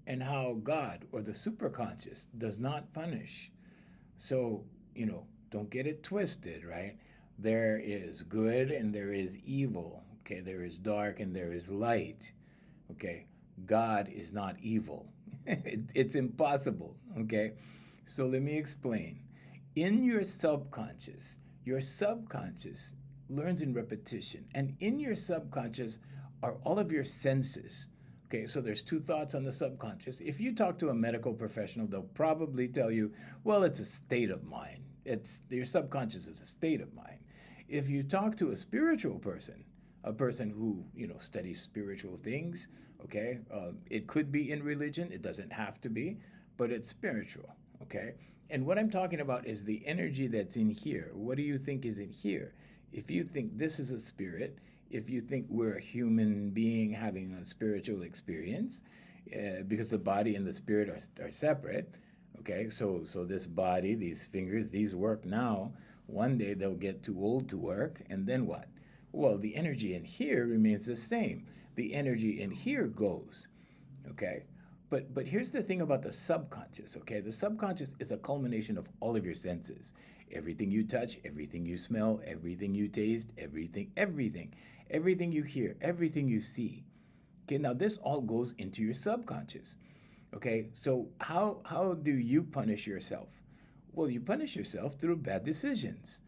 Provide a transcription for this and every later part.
and how God or the superconscious does not punish. So, don't get it twisted, right? There is good and there is evil. Okay, there is dark and there is light. Okay, God is not evil. It's impossible. Okay, so let me explain. In your subconscious learns in repetition, and in your subconscious are all of your senses. Okay, so there's two thoughts on the subconscious. If you talk to a medical professional, they'll probably tell you, well, it's a state of mind. It's your subconscious is a state of mind. If you talk to a spiritual person, a person who studies spiritual things, okay, it could be in religion. It doesn't have to be, but it's spiritual. Okay, and what I'm talking about is the energy that's in here. What do you think is in here? If you think this is a spirit, if you think we're a human being having a spiritual experience, because the body and the spirit are separate, okay, so this body, these fingers, these work now. One day they'll get too old to work, and then what? Well, the energy in here remains the same. The energy in here goes, okay? But here's the thing about the subconscious, okay? The subconscious is a culmination of all of your senses. Everything you touch, everything you smell, everything you taste, everything you hear, everything you see. Okay, now this all goes into your subconscious. Okay, so how do you punish yourself? Well, you punish yourself through bad decisions.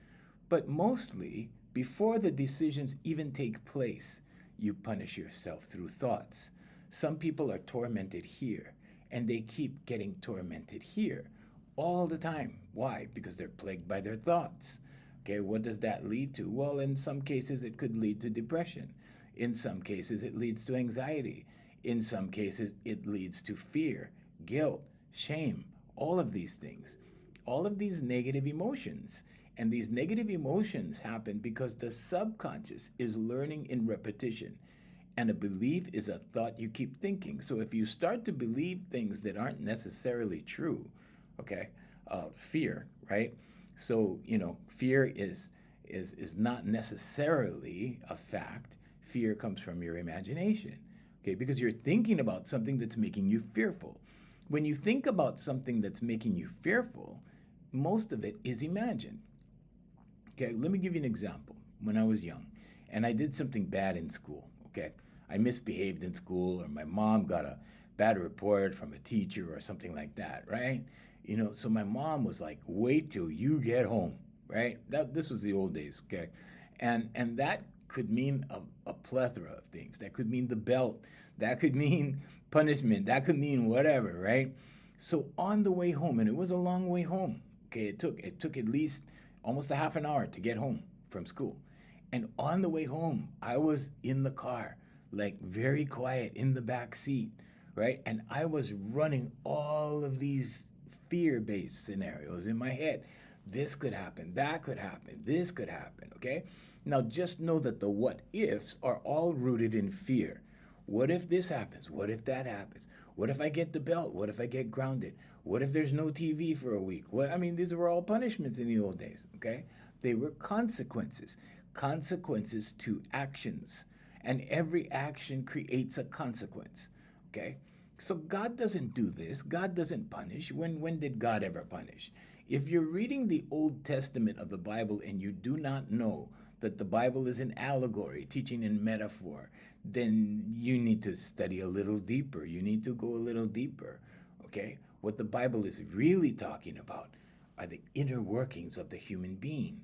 But mostly, before the decisions even take place, you punish yourself through thoughts. Some people are tormented here, and they keep getting tormented here all the time. Why? Because they're plagued by their thoughts. Okay, what does that lead to? Well, in some cases, it could lead to depression. In some cases, it leads to anxiety. In some cases, it leads to fear, guilt, shame, all of these things, all of these negative emotions. And these negative emotions happen because the subconscious is learning in repetition. And a belief is a thought you keep thinking. So if you start to believe things that aren't necessarily true, okay, fear, right? So fear is not necessarily a fact. Fear comes from your imagination, okay, because you're thinking about something that's making you fearful. When you think about something that's making you fearful, most of it is imagined. Okay, let me give you an example. When I was young and I did something bad in school, okay, I misbehaved in school, or my mom got a bad report from a teacher or something like that, right? So my mom was like, wait till you get home, right? This was the old days, okay? And that could mean a plethora of things. That could mean the belt. That could mean punishment. That could mean whatever, right? So on the way home, and it was a long way home, okay, it took at least almost a half an hour to get home from school. And on the way home, I was in the car, like very quiet in the back seat, right? And I was running all of these fear based scenarios in my head. This could happen, that could happen, this could happen, okay? Now just know that the what ifs are all rooted in fear. What if this happens? What if that happens? What if I get the belt? What if I get grounded? What if there's no TV for a week? Well, I mean, these were all punishments in the old days, okay? They were consequences, consequences to actions. And every action creates a consequence, okay? So God doesn't do this. God doesn't punish. When did God ever punish? If you're reading the Old Testament of the Bible and you do not know that the Bible is an allegory, teaching in metaphor, then you need to study a little deeper. You need to go a little deeper, okay? What the Bible is really talking about are the inner workings of the human being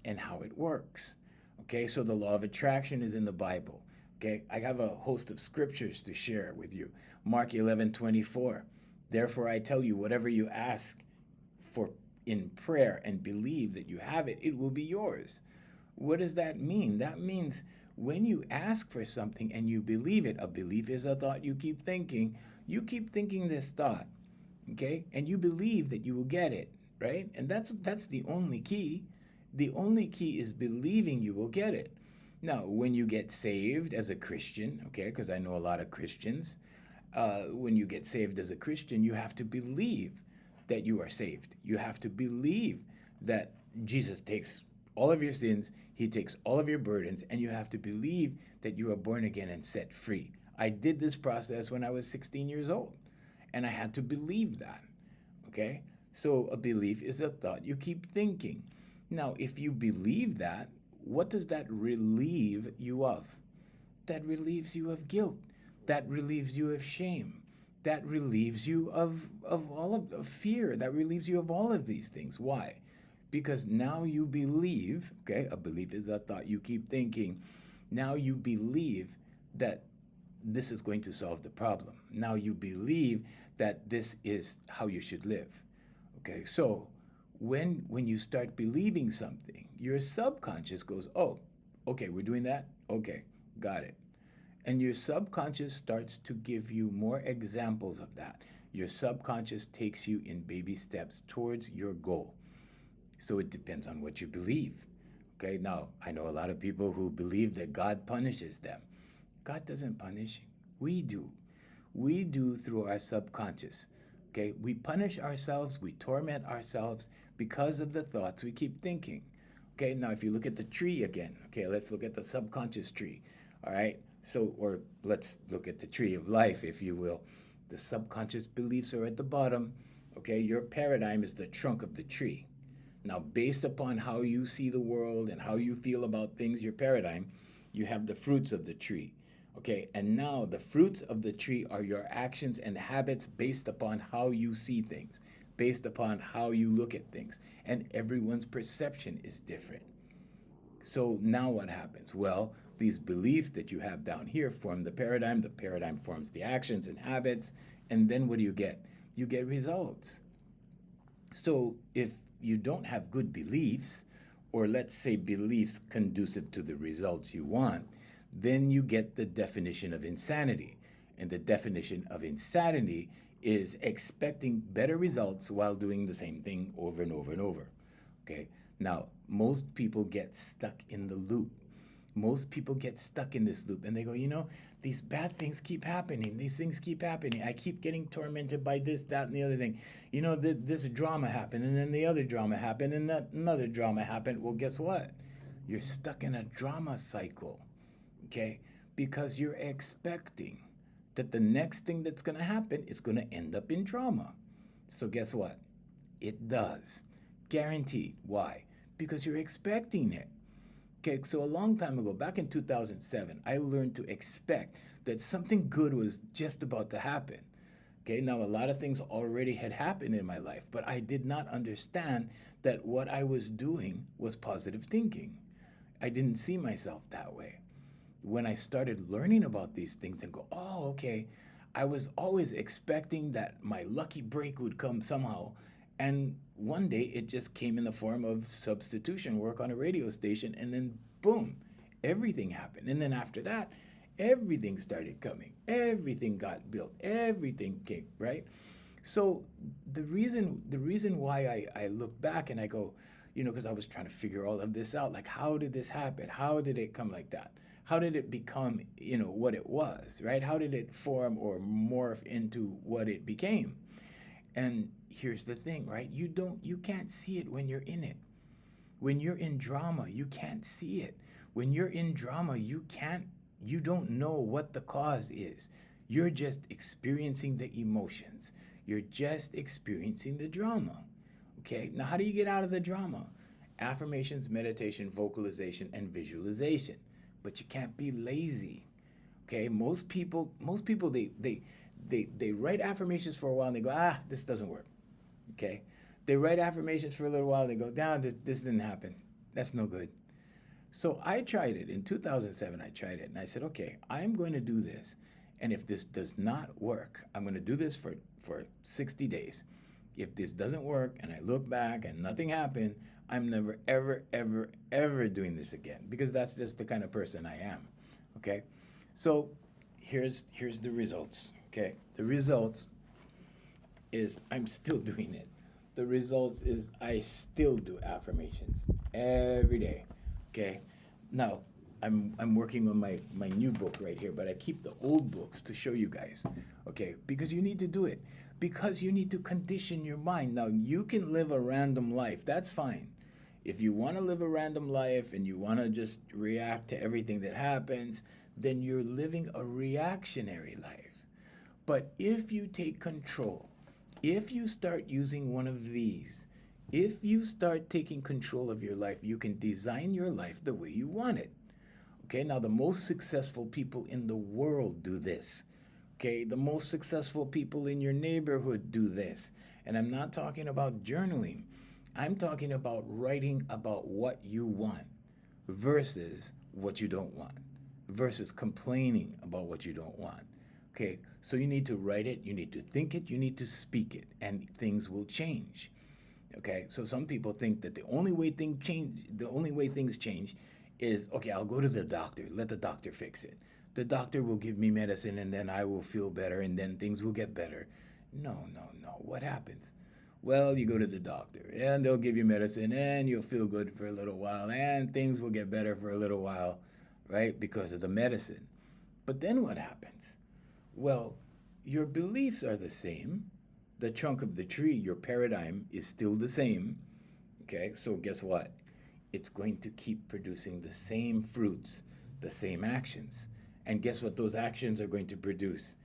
and how it works. Okay, so the law of attraction is in the Bible. Okay, I have a host of scriptures to share with you. Mark 11:24. Therefore, I tell you, whatever you ask for in prayer and believe that you have it, it will be yours. What does that mean? That means when you ask for something and you believe it, a belief is a thought you keep thinking this thought, okay? And you believe that you will get it, right? And that's the only key. The only key is believing you will get it. Now, when you get saved as a Christian, okay, because I know a lot of Christians, when you get saved as a Christian, you have to believe that you are saved. You have to believe that Jesus takes all of your sins, he takes all of your burdens, and you have to believe that you are born again and set free. I did this process when I was 16 years old. And I had to believe that. Okay? So a belief is a thought you keep thinking. Now, if you believe that, what does that relieve you of? That relieves you of guilt. That relieves you of shame. That relieves you of all of fear. That relieves you of all of these things. Why? Because now you believe, okay, a belief is a thought you keep thinking. Now you believe that this is going to solve the problem. Now you believe that this is how you should live. Okay, so when you start believing something, your subconscious goes, "Oh, okay, we're doing that. Okay, got it." And your subconscious starts to give you more examples of that. Your subconscious takes you in baby steps towards your goal. So it depends on what you believe. Okay, now I know a lot of people who believe that God punishes them. God doesn't punish, we do. We do through our subconscious. Okay, we punish ourselves, we torment ourselves because of the thoughts we keep thinking. Okay, now if you look at the tree again, okay, let's look at the subconscious tree. All right, so, or let's look at the tree of life, if you will. The subconscious beliefs are at the bottom. Okay, your paradigm is the trunk of the tree. Now, based upon how you see the world and how you feel about things, your paradigm, you have the fruits of the tree. Okay, and now the fruits of the tree are your actions and habits based upon how you see things, based upon how you look at things. And everyone's perception is different. So now what happens? Well, these beliefs that you have down here form the paradigm forms the actions and habits, and then what do you get? You get results. So if you don't have good beliefs, or let's say beliefs conducive to the results you want, then you get the definition of insanity. And the definition of insanity is expecting better results while doing the same thing over and over and over. Okay? Now, most people get stuck in the loop. Most people get stuck in this loop and they go, these bad things keep happening. These things keep happening. I keep getting tormented by this, that, and the other thing. This drama happened, and then the other drama happened, and that another drama happened. Well, guess what? You're stuck in a drama cycle, okay? Because you're expecting that the next thing that's going to happen is going to end up in drama. So guess what? It does. Guaranteed. Why? Because you're expecting it. Okay, so a long time ago, back in 2007, I learned to expect that something good was just about to happen. Okay, now a lot of things already had happened in my life, but I did not understand that what I was doing was positive thinking. I didn't see myself that way. When I started learning about these things and go, oh, okay, I was always expecting that my lucky break would come somehow. And one day it just came in the form of substitution work on a radio station. And then boom, everything happened. And then after that, everything started coming. Everything got built. Everything came, right? So the reason why I look back and I go, because I was trying to figure all of this out. Like, how did this happen? How did it come like that? How did it become, what it was, right? How did it form or morph into what it became? And here's the thing, right? You can't see it when you're in it. When you're in drama, you can't see it. When you're in drama, you don't know what the cause is. You're just experiencing the emotions. You're just experiencing the drama. Okay? Now, how do you get out of the drama? Affirmations, meditation, vocalization, and visualization. But you can't be lazy. Okay? Most people they write affirmations for a while and they go, this doesn't work. Okay? They write affirmations for a little while and they go, this didn't happen. That's no good. So I tried it. In 2007, I tried it. And I said, okay, I'm going to do this. And if this does not work, I'm going to do this for 60 days. If this doesn't work and I look back and nothing happened, I'm never, ever, ever, ever doing this again, because that's just the kind of person I am. Okay? So here's the results. Okay? The results is I'm still doing it. The results is I still do affirmations every day. Okay? Now, I'm working on my new book right here, but I keep the old books to show you guys. Okay? Because you need to do it. Because you need to condition your mind. Now, you can live a random life. That's fine. If you want to live a random life and you want to just react to everything that happens, then you're living a reactionary life. But if you take control, if you start using one of these, if you start taking control of your life, you can design your life the way you want it. Okay, now the most successful people in the world do this. Okay, the most successful people in your neighborhood do this. And I'm not talking about journaling, I'm talking about writing about what you want versus what you don't want, versus complaining about what you don't want. Okay, so you need to write it, you need to think it, you need to speak it, and things will change. Okay, so some people think that the only way things change is okay, I'll go to the doctor, let the doctor fix it. The doctor will give me medicine and then I will feel better and then things will get better. No, no, no. What happens? Well, you go to the doctor and they'll give you medicine and you'll feel good for a little while and things will get better for a little while, right? Because of the medicine. But then what happens? Well, your beliefs are the same. The trunk of the tree, your paradigm, is still the same. Okay, so guess what? It's going to keep producing the same fruits, the same actions. And guess what those actions are going to produce?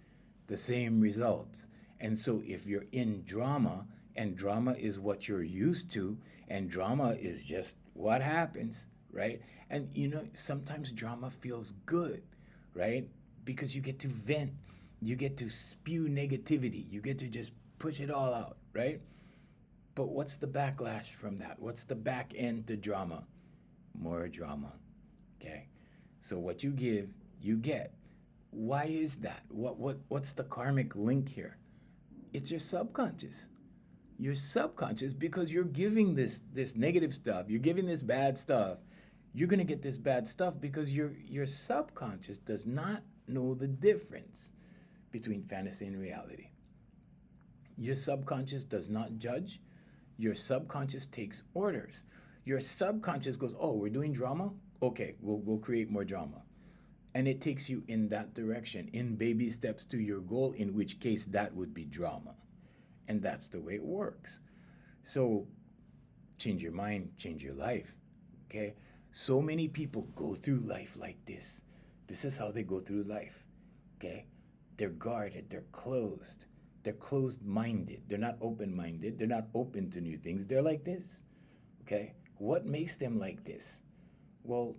The same results. And so if you're in drama, and drama is what you're used to, and drama is just what happens, right? And sometimes drama feels good, right? Because you get to vent, you get to spew negativity, you get to just push it all out, right? But what's the backlash from that? What's the back end to drama? More drama. Okay. So what you give, you get. Why is that? What's the karmic link here? It's your subconscious. Your subconscious, because you're giving this negative stuff, you're giving this bad stuff, you're gonna get this bad stuff because your subconscious does not know the difference between fantasy and reality. Your subconscious does not judge. Your subconscious takes orders. Your subconscious goes, "Oh, we're doing drama? Okay, we'll create more drama." And it takes you in that direction, in baby steps to your goal, in which case that would be drama. And that's the way it works. So change your mind, change your life. Okay? So many people go through life like this. This is how they go through life. Okay? They're guarded, they're closed. They're closed minded. They're not open minded. They're not open to new things. They're like this. Okay? What makes them like this? Well,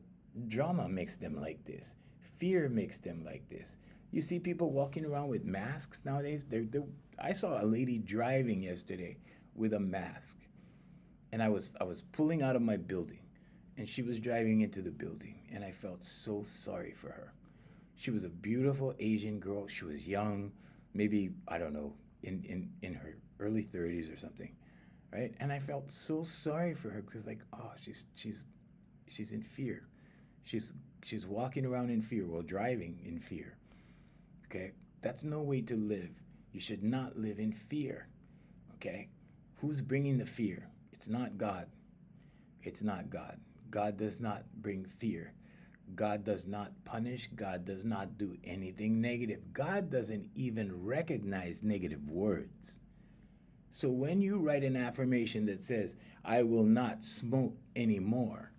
drama makes them like this. Fear makes them like this. You see people walking around with masks nowadays. I saw a lady driving yesterday with a mask, and I was pulling out of my building, and she was driving into the building, and I felt so sorry for her. She was a beautiful Asian girl. She was young, maybe I don't know, in her early 30s or something, right? And I felt so sorry for her because like, oh, she's in fear. She's she's walking around in fear while driving in fear. Okay? That's no way to live. You should not live in fear. Okay? Who's bringing the fear? It's not God. It's not God. God does not bring fear. God does not punish. God does not do anything negative. God doesn't even recognize negative words. So when you write an affirmation that says, "I will not smoke anymore,"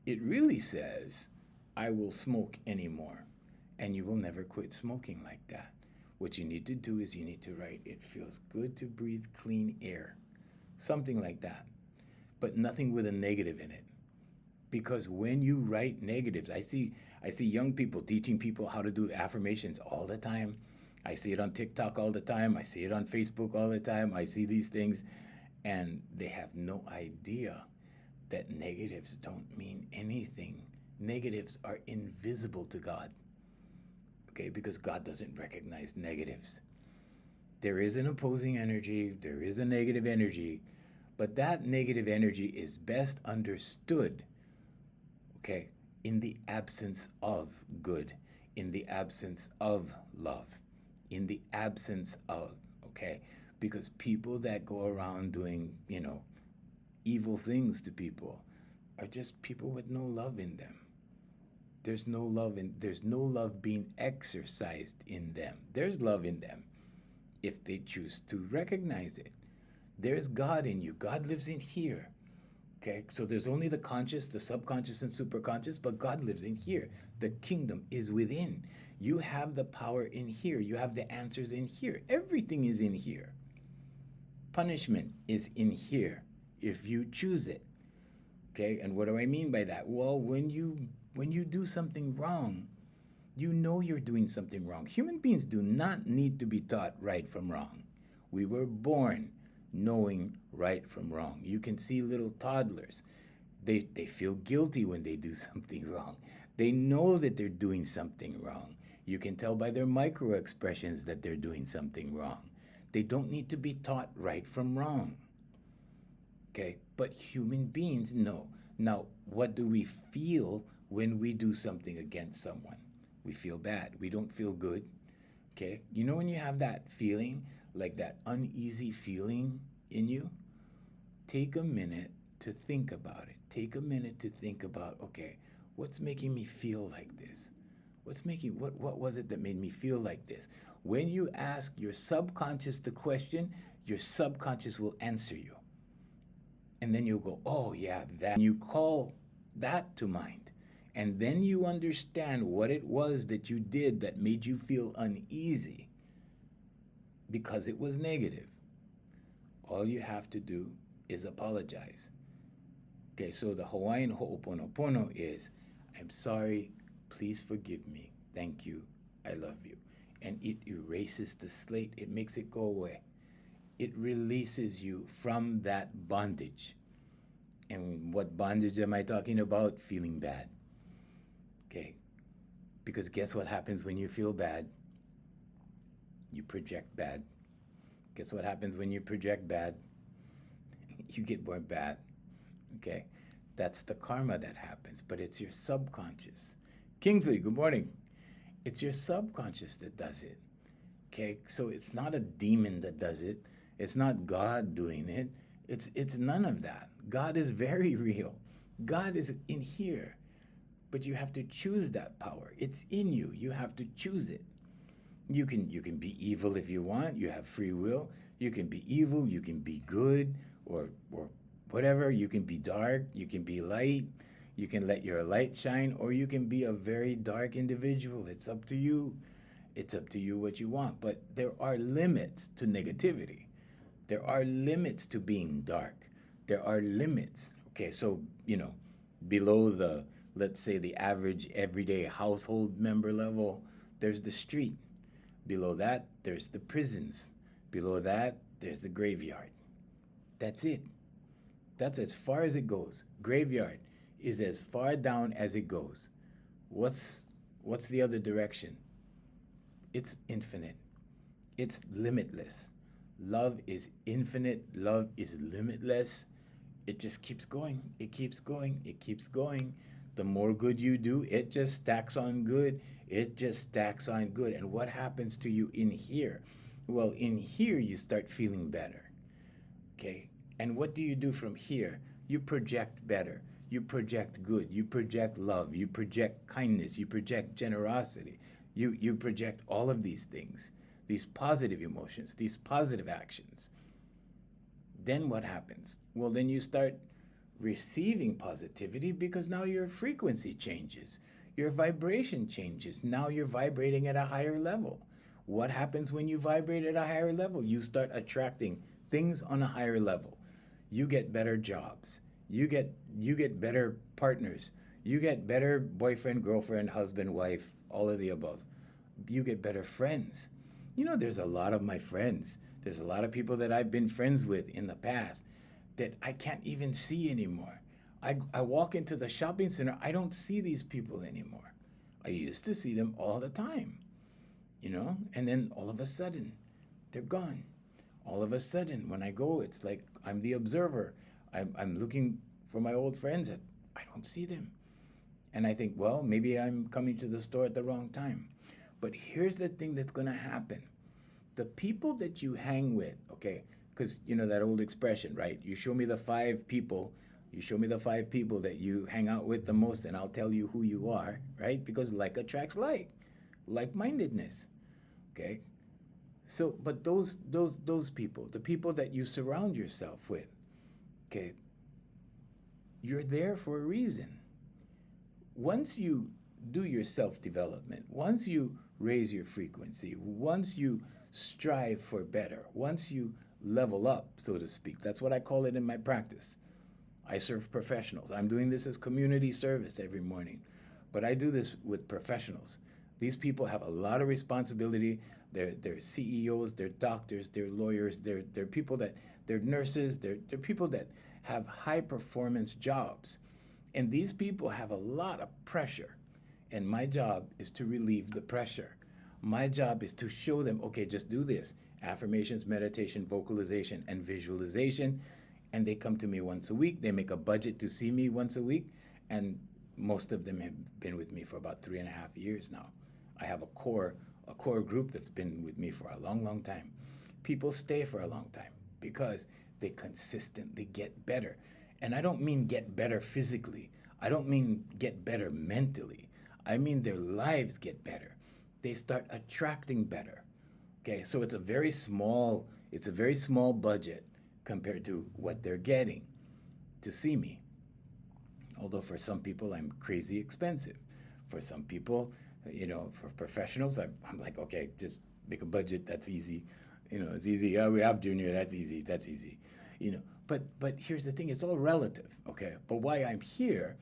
it really says, "I will smoke anymore." And you will never quit smoking like that. What you need to do is you need to write, "It feels good to breathe clean air." Something like that. But nothing with a negative in it. Because when you write negatives, I see young people teaching people how to do affirmations all the time. I see it on TikTok all the time. I see it on Facebook all the time. I see these things and they have no idea that negatives don't mean anything. Negatives are invisible to God. Okay, because God doesn't recognize negatives. There is an opposing energy, there is a negative energy, but that negative energy is best understood, okay, in the absence of good, in the absence of love, in the absence of, okay, because people that go around doing, evil things to people are just people with no love in them. There's no love being exercised in them. There's love in them if they choose to recognize it. There's God in you. God lives in here. Okay? So there's only the conscious, the subconscious and superconscious, but God lives in here. The kingdom is within. You have the power in here. You have the answers in here. Everything is in here. Punishment is in here if you choose it. Okay? And what do I mean by that? Well, when you do something wrong, you know you're doing something wrong. Human beings do not need to be taught right from wrong. We were born knowing right from wrong. You can see little toddlers. They feel guilty when they do something wrong. They know that they're doing something wrong. You can tell by their micro expressions that they're doing something wrong. They don't need to be taught right from wrong. Okay? But human beings know. Now, what do we feel when we do something against someone? We feel bad. We don't feel good. Okay? You know when you have that feeling, like that uneasy feeling in you? Take a minute to think about it. Take a minute to think about, okay, what's making me feel like this? What was it that made me feel like this? When you ask your subconscious the question, your subconscious will answer you. And then you'll go, oh yeah, that. And you call that to mind. And then you understand what it was that you did that made you feel uneasy because it was negative. All you have to do is apologize. Okay, so the Hawaiian ho'oponopono is, I'm sorry, please forgive me, thank you, I love you. And it erases the slate, it makes it go away. It releases you from that bondage. And what bondage am I talking about? Feeling bad. Okay, because guess what happens when you feel bad? You project bad. Guess what happens when you project bad? You get more bad. Okay? That's the karma that happens, but it's your subconscious. Kingsley, good morning. It's your subconscious that does it. Okay? So it's not a demon that does it. It's not God doing it. It's none of that. God is very real. God is in here. But you have to choose that power. It's in you. You have to choose it. You can be evil if you want. You have free will. You can be evil, you can be good, or whatever. You can be dark, you can be light. You can let your light shine, or you can be a very dark individual. It's up to you. It's up to you what you want. But there are limits to negativity. There are limits to being dark. There are limits. Okay, so, below the, let's say, the average everyday household member level, there's the street. Below that, there's the prisons. Below that, there's the graveyard. That's it. That's as far as it goes. Graveyard is as far down as it goes. What's the other direction? It's infinite. It's limitless. Love is infinite. Love is limitless. It just keeps going. It keeps going. It keeps going. The more good you do, it just stacks on good. It just stacks on good. And what happens to you in here? Well, in here, you start feeling better. Okay? And what do you do from here? You project better. You project good. You project love. You project kindness. You project generosity. You project all of these things, these positive emotions, these positive actions. Then what happens? Well, then you start receiving positivity because now your frequency changes. Your vibration changes. Now you're vibrating at a higher level. What happens when you vibrate at a higher level? You start attracting things on a higher level. You get better jobs. You get better partners. You get better boyfriend, girlfriend, husband, wife, all of the above. You get better friends. There's a lot of my friends. There's a lot of people that I've been friends with in the past that I can't even see anymore. I walk into the shopping center, I don't see these people anymore. I used to see them all the time, and then all of a sudden, they're gone. All of a sudden, when I go, it's like I'm the observer. I'm looking for my old friends, and I don't see them. And I think, well, maybe I'm coming to the store at the wrong time. But here's the thing that's going to happen. The people that you hang with, okay, because that old expression, right? You show me the five people that you hang out with the most, and I'll tell you who you are, right? Because like attracts like-mindedness, okay? So, but those people, the people that you surround yourself with, okay, you're there for a reason. Once you do your self-development, once you raise your frequency, once you strive for better, once you level up, so to speak, that's what I call it in my practice. I serve professionals. I'm doing this as community service every morning, but I do this with professionals. These people have a lot of responsibility. They're CEOs, they're doctors, they're lawyers, they're people that they're nurses, they're people that have high performance jobs. And these people have a lot of pressure. And my job is to relieve the pressure. My job is to show them, okay, just do this: affirmations, meditation, vocalization, and visualization. And they come to me once a week. They make a budget to see me once a week. And most of them have been with me for about 3.5 years now. I have a core group that's been with me for a long, long time. People stay for a long time because they consistently get better. And I don't mean get better physically. I don't mean get better mentally. I mean their lives get better. They start attracting better. Okay, so it's a very small budget compared to what they're getting to see me. Although for some people I'm crazy expensive. For some people, for professionals, I'm like, okay, just make a budget. That's easy. It's easy. Yeah, we have Junior. That's easy. That's easy. But here's the thing. It's all relative. Okay. But why I'm here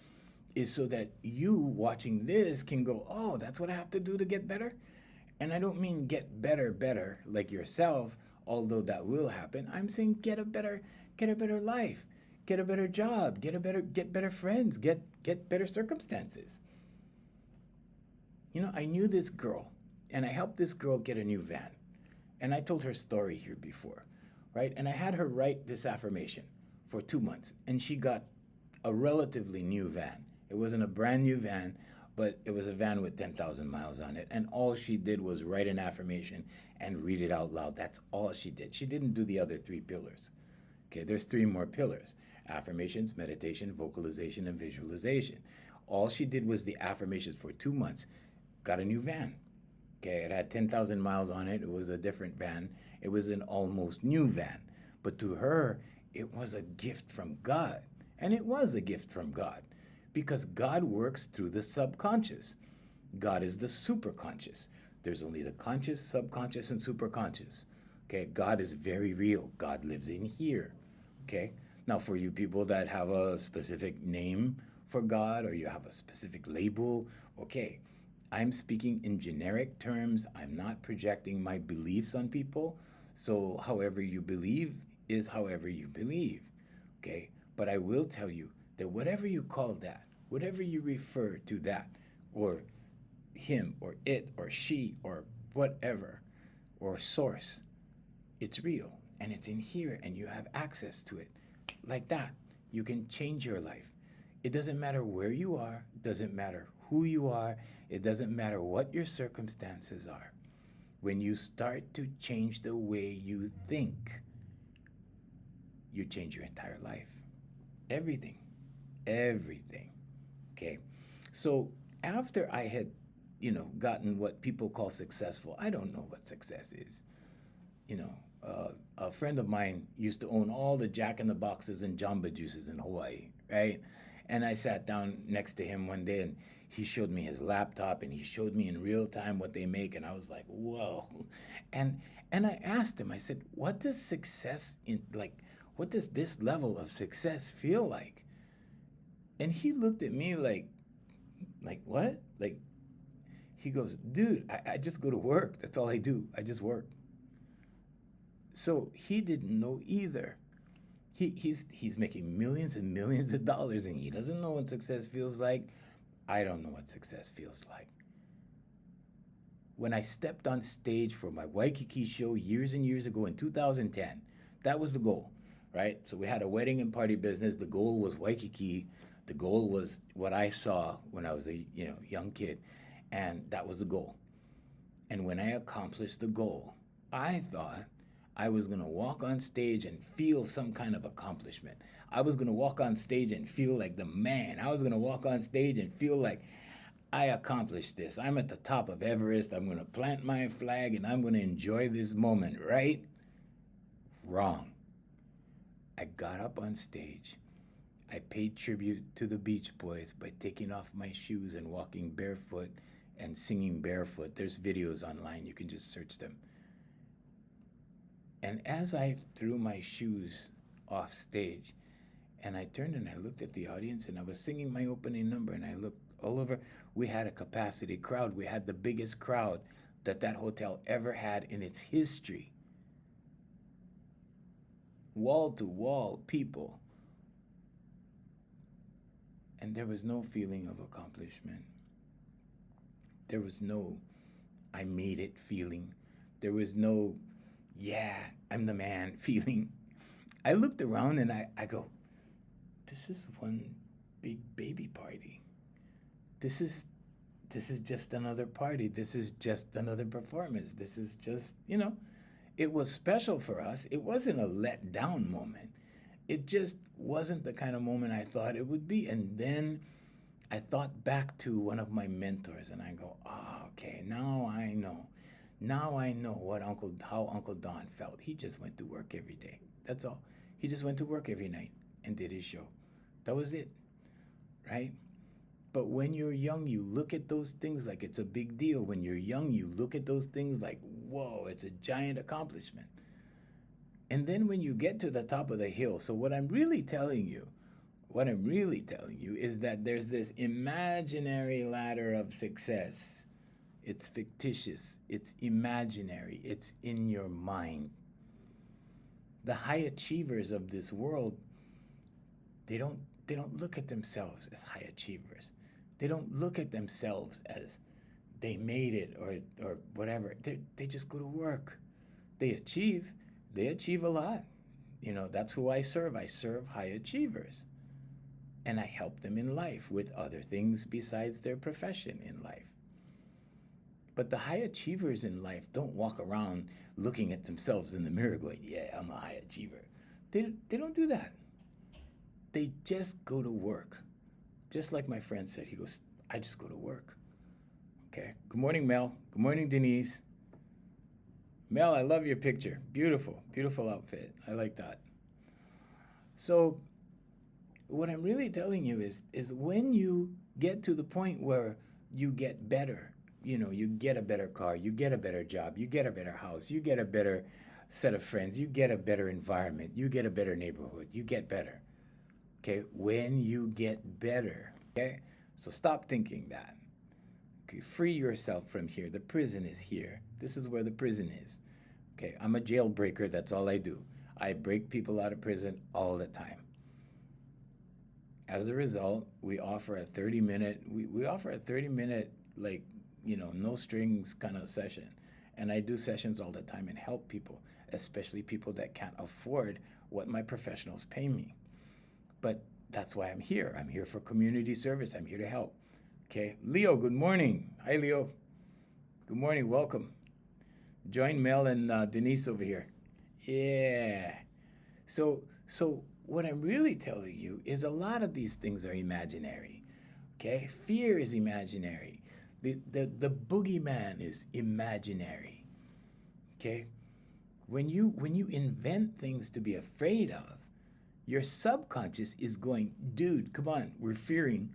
is so that you watching this can go, oh, that's what I have to do to get better. And I don't mean get better like yourself, although that will happen. I'm saying get a better life, get a better job, get better friends, get better circumstances. I knew this girl, and I helped this girl get a new van. And I told her story here before, right? And I had her write this affirmation for 2 months, and she got a relatively new van. It wasn't a brand new van, but it was a van with 10,000 miles on it. And all she did was write an affirmation and read it out loud. That's all she did. She didn't do the other three pillars. Okay, there's three more pillars: affirmations, meditation, vocalization, and visualization. All she did was the affirmations for 2 months. Got a new van. Okay, it had 10,000 miles on it. It was a different van. It was an almost new van. But to her, it was a gift from God. And it was a gift from God because God works through the subconscious. God is the superconscious. There's only the conscious, subconscious, and superconscious. Okay, God is very real. God lives in here. Okay, now for you people that have a specific name for God or you have a specific label, okay, I'm speaking in generic terms. I'm not projecting my beliefs on people. So, however you believe is however you believe. Okay? But I will tell you that whatever you call that, whatever you refer to that, or him, or it, or she, or whatever, or source, it's real and it's in here and you have access to it. Like that, you can change your life. It doesn't matter where you are, it doesn't matter who you are, it doesn't matter what your circumstances are. When you start to change the way you think, you change your entire life. Everything. Everything. Okay? So after I had, gotten what people call successful, I don't know what success is. You know, a friend of mine used to own all the Jack in the Boxes and Jamba Juices in Hawaii, right? And I sat down next to him one day and he showed me his laptop and he showed me in real time what they make, and I was like, whoa. And I asked him, I said, what does success what does this level of success feel like? And he looked at me like what? Like, he goes, dude, I just go to work. That's all I do. I just work. So he didn't know either. He's making millions and millions of dollars and he doesn't know what success feels like. I don't know what success feels like. When I stepped on stage for my Waikiki show years and years ago in 2010, that was the goal, right? So we had a wedding and party business. The goal was Waikiki. The goal was what I saw when I was a young kid, and that was the goal. And when I accomplished the goal, I thought I was going to walk on stage and feel some kind of accomplishment. I was going to walk on stage and feel like the man. I was going to walk on stage and feel like I accomplished this. I'm at the top of Everest. I'm going to plant my flag and I'm going to enjoy this moment, right? Wrong. I got up on stage. I paid tribute to the Beach Boys by taking off my shoes and walking barefoot and singing barefoot. There's videos online, you can just search them. And as I threw my shoes off stage, and I turned and I looked at the audience, and I was singing my opening number, and I looked all over. We had a capacity crowd. We had the biggest crowd that that hotel ever had in its history. Wall to wall people. And there was no feeling of accomplishment. There was no I made it feeling. There was no, yeah, I'm the man feeling. I looked around and I go, this is one big baby party. This is just another party. This is just another performance. This is just, it was special for us. It wasn't a let down moment. It just wasn't the kind of moment I thought it would be. And then I thought back to one of my mentors and I go, oh, okay, now I know. Now I know how Uncle Don felt. He just went to work every day. That's all. He just went to work every night and did his show. That was it, right? But when you're young, you look at those things like it's a big deal. When you're young, you look at those things like, whoa, it's a giant accomplishment. And then when you get to the top of the hill, so what I'm really telling you is that there's this imaginary ladder of success. It's fictitious, it's imaginary, it's in your mind. The high achievers of this world, they don't look at themselves as high achievers. They don't look at themselves as they made it or whatever. They just go to work. They achieve a lot. That's who I serve. I serve high achievers. And I help them in life with other things besides their profession in life. But the high achievers in life don't walk around looking at themselves in the mirror going, yeah, I'm a high achiever. They don't do that. They just go to work. Just like my friend said, he goes, I just go to work. Okay. Good morning, Mel. Good morning, Denise. Mel, I love your picture. Beautiful, beautiful outfit. I like that. So what I'm really telling you is when you get to the point where you get better, you get a better car, you get a better job, you get a better house, you get a better set of friends, you get a better environment, you get a better neighborhood, you get better. Okay, when you get better, okay? So stop thinking that. Okay, free yourself from here. The prison is here. This is where the prison is. Okay, I'm a jailbreaker, that's all I do. I break people out of prison all the time. As a result, we offer a 30-minute, like, no strings kind of session. And I do sessions all the time and help people, especially people that can't afford what my professionals pay me. But that's why I'm here. I'm here for community service. I'm here to help. Okay, Leo, good morning. Hi, Leo. Good morning, welcome. Join Mel and Denise over here. Yeah. So what I'm really telling you is a lot of these things are imaginary. Okay, fear is imaginary. The boogeyman is imaginary. Okay, when you invent things to be afraid of, your subconscious is going, dude, come on, we're fearing,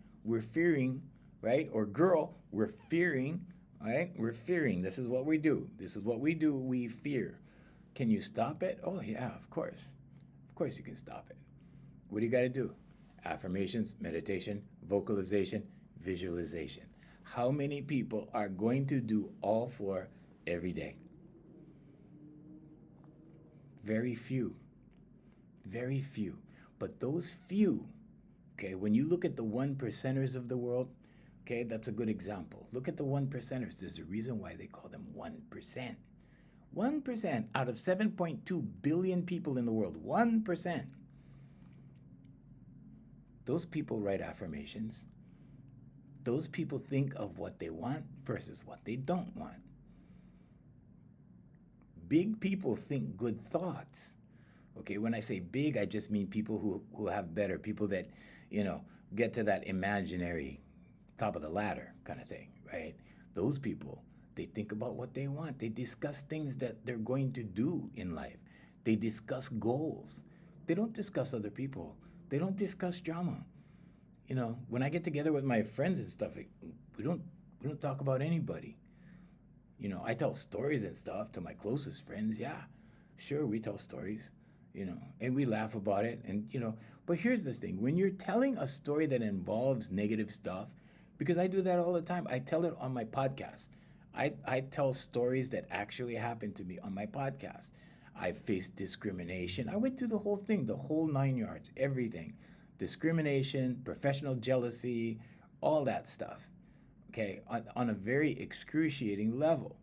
right? Or girl, we're fearing, right? We're fearing. This is what we do. We fear. Can you stop it? Oh, yeah, of course. Of course you can stop it. What do you got to do? Affirmations, meditation, vocalization, visualization. How many people are going to do all four every day? Very few. Very few. But those few, okay, when you look at the 1%ers of the world, okay, that's a good example. Look at the 1%ers. There's a reason why they call them 1%. 1% out of 7.2 billion people in the world. 1%. Those people write affirmations. Those people think of what they want versus what they don't want. Big people think good thoughts. Okay, when I say big, I just mean people who have better, people that, get to that imaginary top of the ladder kind of thing, right? Those people, they think about what they want. They discuss things that they're going to do in life. They discuss goals. They don't discuss other people. They don't discuss drama. When I get together with my friends and stuff, we don't We don't talk about anybody. I tell stories and stuff to my closest friends. Yeah, sure, we tell stories, and we laugh about it. But here's the thing, when you're telling a story that involves negative stuff, because I do that all the time, I tell it on my podcast. I tell stories that actually happened to me on my podcast. I faced discrimination. I went through the whole thing, the whole 9 yards, everything. Discrimination, professional jealousy, all that stuff. Okay, on a very excruciating level.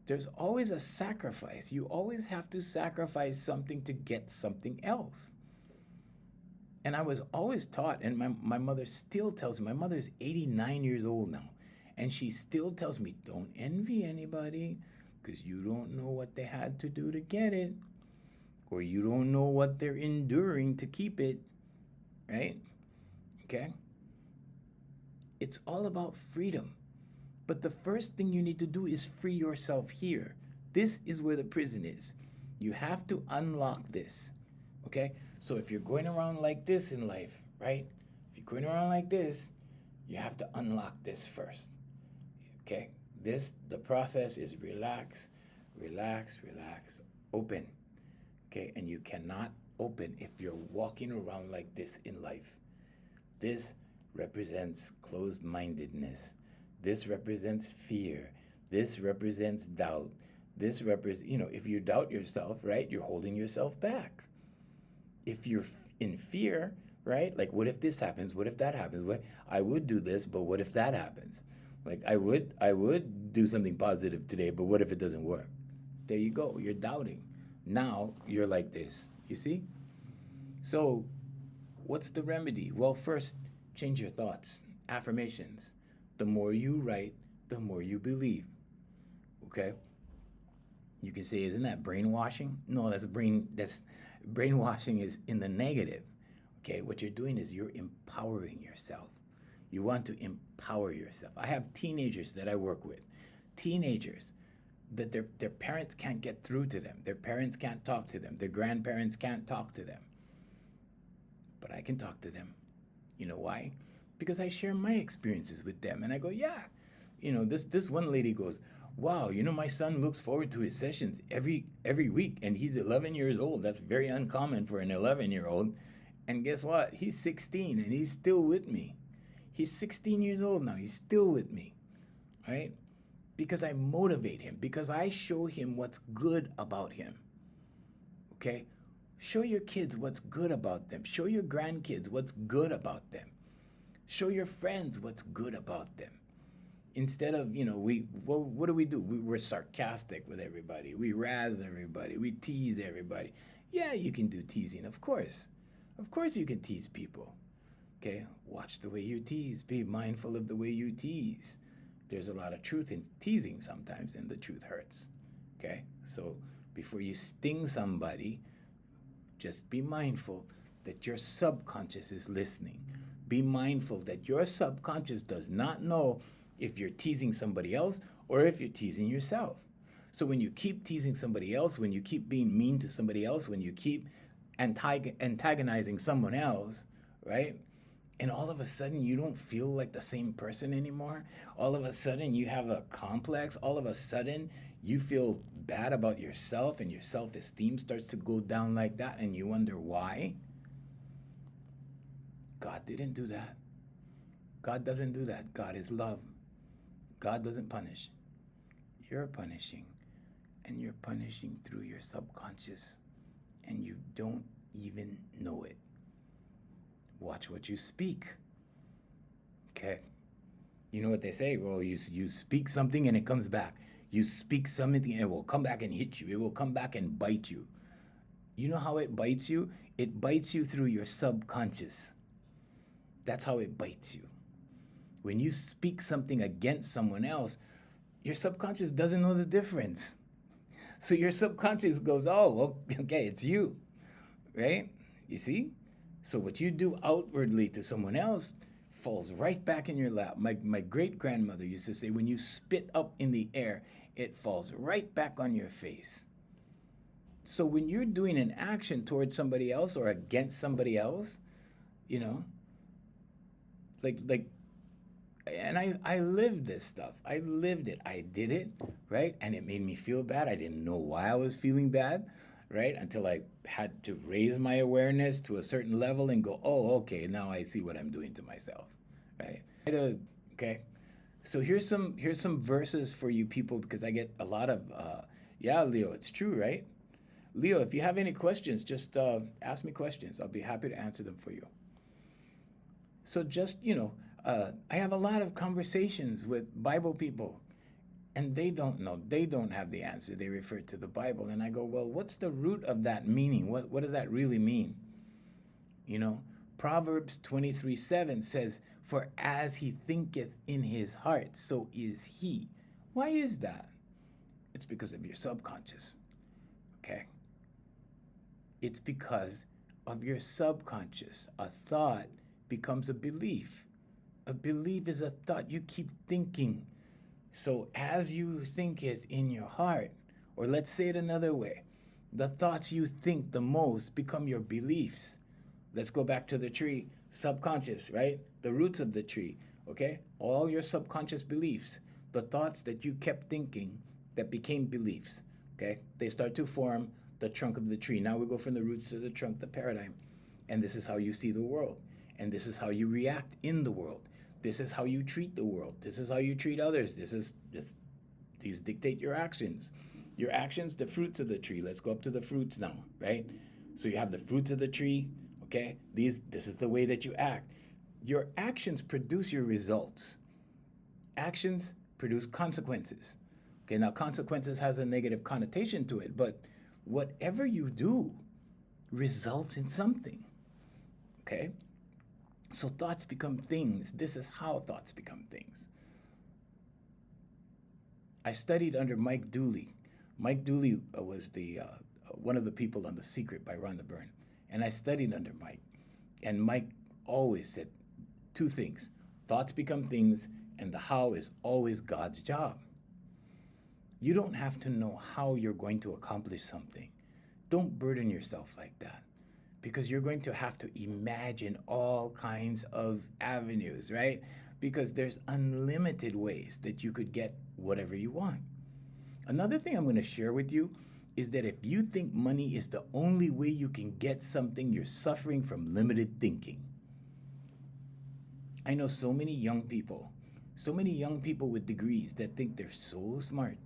There's always a sacrifice. You always have to sacrifice something to get something else. And I was always taught, and my mother still tells me, my mother's 89 years old now, and she still tells me, don't envy anybody because you don't know what they had to do to get it, or you don't know what they're enduring to keep it, right? Okay? It's all about freedom. But the first thing you need to do is free yourself here. This is where the prison is. You have to unlock this. Okay? So if you're going around like this in life, right? If you're going around like this, you have to unlock this first. Okay? The process is relax, relax, relax, open. Okay? And you cannot open if you're walking around like this in life. This represents closed mindedness. This represents fear. This represents doubt. This represents, if you doubt yourself, right, you're holding yourself back. If you're in fear, right, like what if this happens? What if that happens? I would do this, but what if that happens? Like I would do something positive today, but what if it doesn't work? There you go. You're doubting. Now you're like this. You see? So, what's the remedy? Well, first, change your thoughts. Affirmations. The more you write, the more you believe. Okay? You can say, isn't that brainwashing? No, that's brainwashing is in the negative. Okay, what you're doing is you're empowering yourself. You want to empower yourself. I have teenagers that I work with. Teenagers that their parents can't get through to them. Their parents can't talk to them. Their grandparents can't talk to them. But I can talk to them. You know why? Because I share my experiences with them. And I go, yeah. This one lady goes, wow, my son looks forward to his sessions every week, and he's 11 years old. That's very uncommon for an 11-year-old. And guess what? He's 16 and he's still with me. He's 16 years old now. He's still with me. Right? Because I motivate him, because I show him what's good about him. Okay? Show your kids what's good about them. Show your grandkids what's good about them. Show your friends what's good about them. Instead of, what do? We're sarcastic with everybody. We razz everybody. We tease everybody. Yeah, you can do teasing, of course. Of course you can tease people. Okay? Watch the way you tease. Be mindful of the way you tease. There's a lot of truth in teasing sometimes, and the truth hurts. Okay? So before you sting somebody, just be mindful that your subconscious is listening. Be mindful that your subconscious does not know if you're teasing somebody else or if you're teasing yourself. So when you keep teasing somebody else, when you keep being mean to somebody else, when you keep antagonizing someone else, right? And all of a sudden you don't feel like the same person anymore. All of a sudden you have a complex. All of a sudden you feel bad about yourself and your self-esteem starts to go down like that, and you wonder why. God didn't do that. God doesn't do that. God is love. God doesn't punish. You're punishing. And you're punishing through your subconscious. And you don't even know it. Watch what you speak. Okay. You know what they say? Well, you speak something and it comes back. You speak something and it will come back and hit you. It will come back and bite you. You know how it bites you? It bites you through your subconscious. That's how it bites you. When you speak something against someone else, your subconscious doesn't know the difference. So your subconscious goes, oh, well, okay, it's you, right? You see? So what you do outwardly to someone else falls right back in your lap. My great-grandmother used to say, when you spit up in the air, it falls right back on your face. So when you're doing an action towards somebody else or against somebody else, like and I lived this stuff. I lived it. I did it, right? And it made me feel bad. I didn't know why I was feeling bad, right? Until I had to raise my awareness to a certain level and go, oh, okay, now I see what I'm doing to myself, right? Okay. So here's some verses for you people because I get a lot of yeah, Leo, it's true, right? Leo, if you have any questions, just ask me questions. I'll be happy to answer them for you. So just, I have a lot of conversations with Bible people, and they don't know. They don't have the answer. They refer to the Bible, and I go, well, what's the root of that meaning? What does that really mean? You know, Proverbs 23:7 says, "For as he thinketh in his heart, so is he." Why is that? It's because of your subconscious. Okay? It's because of your subconscious. A thought becomes a belief. A belief is a thought you keep thinking. So as you think it in your heart, or let's say it another way, the thoughts you think the most become your beliefs. Let's go back to the tree, subconscious, right? The roots of the tree, okay? All your subconscious beliefs, the thoughts that you kept thinking that became beliefs, okay? They start to form the trunk of the tree. Now we go from the roots to the trunk, the paradigm. And this is how you see the world. And this is how you react in the world. This is how you treat the world. This is how you treat others. These dictate your actions. Your actions, the fruits of the tree. Let's go up to the fruits now, right? So you have the fruits of the tree, okay? This is the way that you act. Your actions produce your results. Actions produce consequences. Okay, now consequences has a negative connotation to it, but whatever you do results in something. Okay? So thoughts become things. This is how thoughts become things. I studied under Mike Dooley. Mike Dooley was the one of the people on The Secret by Rhonda Byrne. And I studied under Mike. And Mike always said two things. Thoughts become things, and the how is always God's job. You don't have to know how you're going to accomplish something. Don't burden yourself like that because you're going to have to imagine all kinds of avenues, right? Because there's unlimited ways that you could get whatever you want. Another thing I'm going to share with you is that if you think money is the only way you can get something, you're suffering from limited thinking. I know so many young people with degrees that think they're so smart.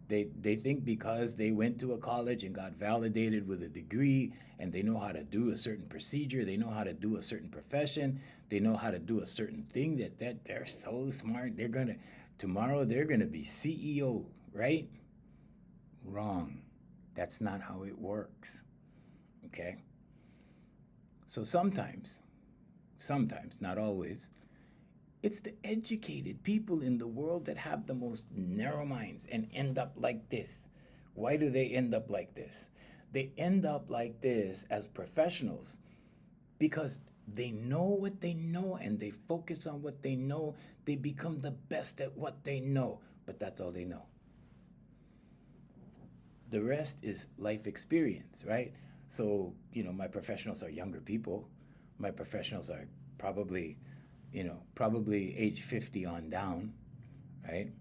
They think because they went to a college and got validated with a degree and they know how to do a certain procedure, they know how to do a certain profession, they know how to do a certain thing that they're so smart. Tomorrow they're gonna be CEO, right? Wrong. That's not how it works. Okay? So sometimes, not always, it's the educated people in the world that have the most narrow minds and end up like this. Why do they end up like this? They end up like this as professionals because they know what they know and they focus on what they know. They become the best at what they know, but that's all they know. The rest is life experience, right? So, my professionals are younger people. My professionals are probably age 50 on down, right?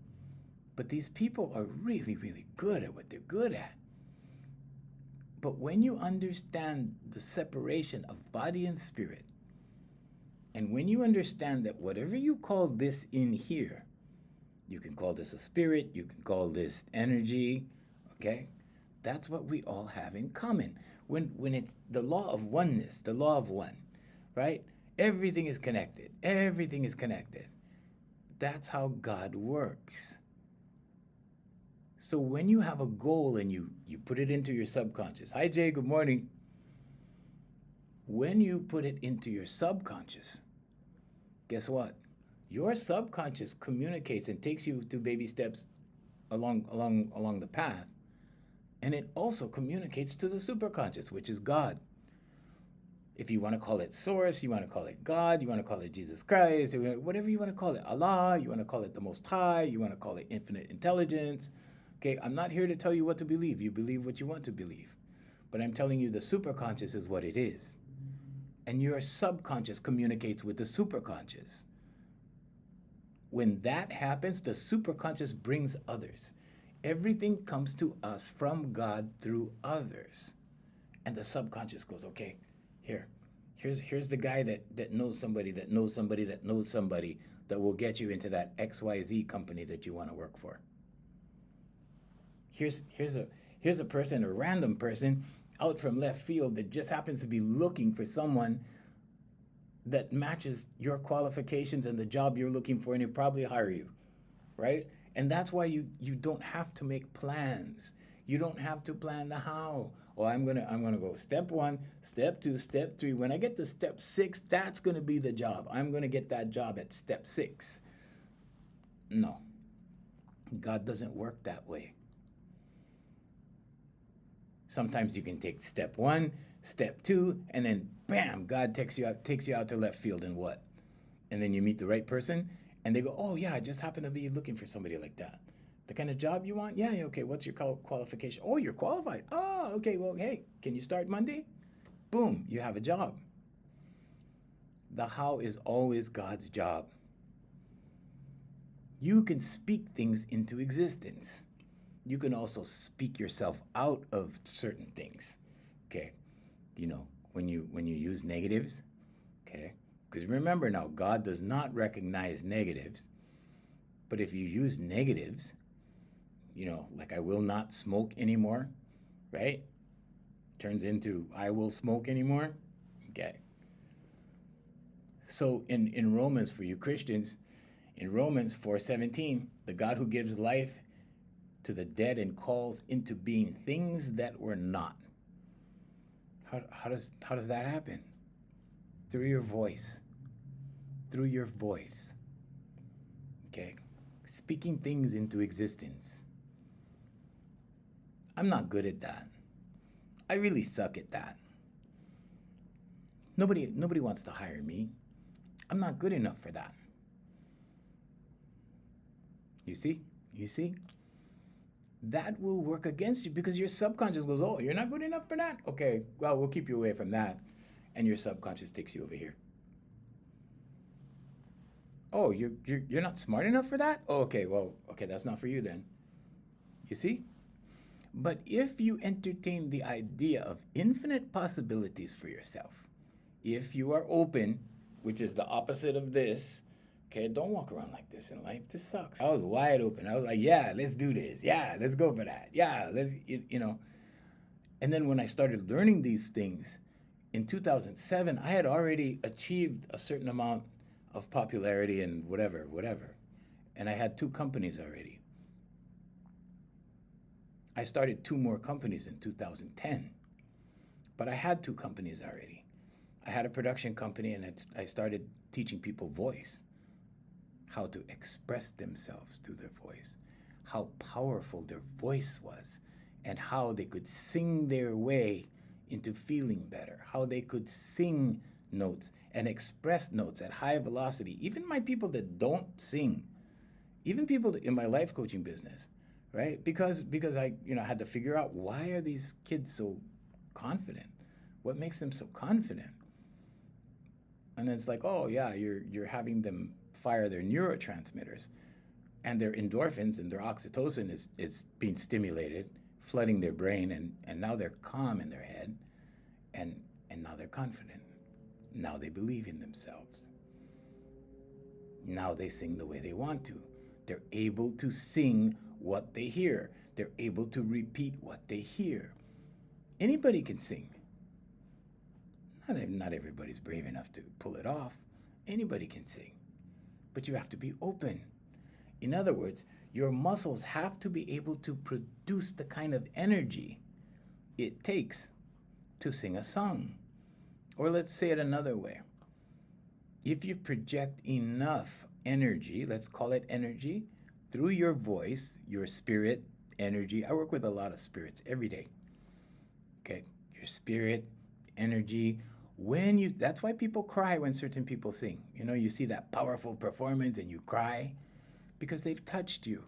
But these people are really, really good at what they're good at. But when you understand the separation of body and spirit, and when you understand that whatever you call this in here, you can call this a spirit, you can call this energy, okay? That's what we all have in common. When it's the law of oneness, the law of one, right? Everything is connected. Everything is connected. That's how God works. So when you have a goal and you put it into your subconscious. Hi, Jay. Good morning. When you put it into your subconscious, guess what? Your subconscious communicates and takes you to baby steps along the path. And it also communicates to the superconscious, which is God. If you want to call it source, you want to call it God, you want to call it Jesus Christ, whatever you want to call it, Allah, you want to call it the Most High, you want to call it infinite intelligence. Okay, I'm not here to tell you what to believe. You believe what you want to believe. But I'm telling you the superconscious is what it is. And your subconscious communicates with the superconscious. when that happens, the superconscious brings others. Everything comes to us from God through others. And the subconscious goes, okay, here, here's the guy that knows somebody that knows somebody that knows somebody that will get you into that XYZ company that you want to work for. Here's a person, a random person out from left field that just happens to be looking for someone that matches your qualifications and the job you're looking for, and he'll probably hire you, right? And that's why you don't have to make plans. You don't have to plan the how. Oh, I'm gonna go step 1, step 2, step 3. When I get to step 6, that's gonna be the job. I'm gonna get that job at step 6. No, God doesn't work that way. Sometimes you can take step 1, step 2, and then bam, God takes you out to left field, and what? And then you meet the right person, and they go, oh yeah, I just happen to be looking for somebody like that. The kind of job you want? Yeah, okay, what's your qualification? Oh, you're qualified. Oh, okay, well, hey, can you start Monday? Boom, you have a job. The how is always God's job. You can speak things into existence. You can also speak yourself out of certain things. Okay, when you use negatives, okay, because remember now, God does not recognize negatives. But if you use negatives, like I will not smoke anymore, right? Turns into I will smoke anymore. Okay. So in Romans, for you Christians, in Romans 4:17, the God who gives life to the dead and calls into being things that were not. How does that happen? Through your voice. Through your voice. Okay. Speaking things into existence. I'm not good at that. I really suck at that. Nobody wants to hire me. I'm not good enough for that. You see? That will work against you because your subconscious goes, oh, you're not good enough for that? Okay, well, we'll keep you away from that. And your subconscious takes you over here. Oh, you're not smart enough for that? Oh, okay, well, okay, that's not for you then. You see? But if you entertain the idea of infinite possibilities for yourself, if you are open, which is the opposite of this, okay, don't walk around like this in life. This sucks. I was wide open. I was like, yeah, let's do this. Yeah, let's go for that. Yeah, let's. And then when I started learning these things in 2007, I had already achieved a certain amount of popularity and whatever. And I had 2 companies already. I started 2 more companies in 2010, but I had 2 companies already. I had a production company, and I started teaching people voice, how to express themselves through their voice, how powerful their voice was, and how they could sing their way into feeling better, how they could sing notes and express notes at high velocity. Even my people that don't sing, even people in my life coaching business, right? Because I had to figure out, why are these kids so confident? What makes them so confident? And it's like, oh yeah, you're having them fire their neurotransmitters, and their endorphins and their oxytocin is being stimulated, flooding their brain, and now they're calm in their head, and now they're confident. Now they believe in themselves. Now they sing the way they want to. They're able to sing what they hear. They're able to repeat what they hear. Anybody can sing. Not everybody's brave enough to pull it off. Anybody can sing. But you have to be open. In other words, your muscles have to be able to produce the kind of energy it takes to sing a song. Or let's say it another way. If you project enough energy, let's call it energy, through your voice, your spirit, energy. I work with a lot of spirits every day. Okay, your spirit, energy. That's why people cry when certain people sing. You see that powerful performance and you cry because they've touched you.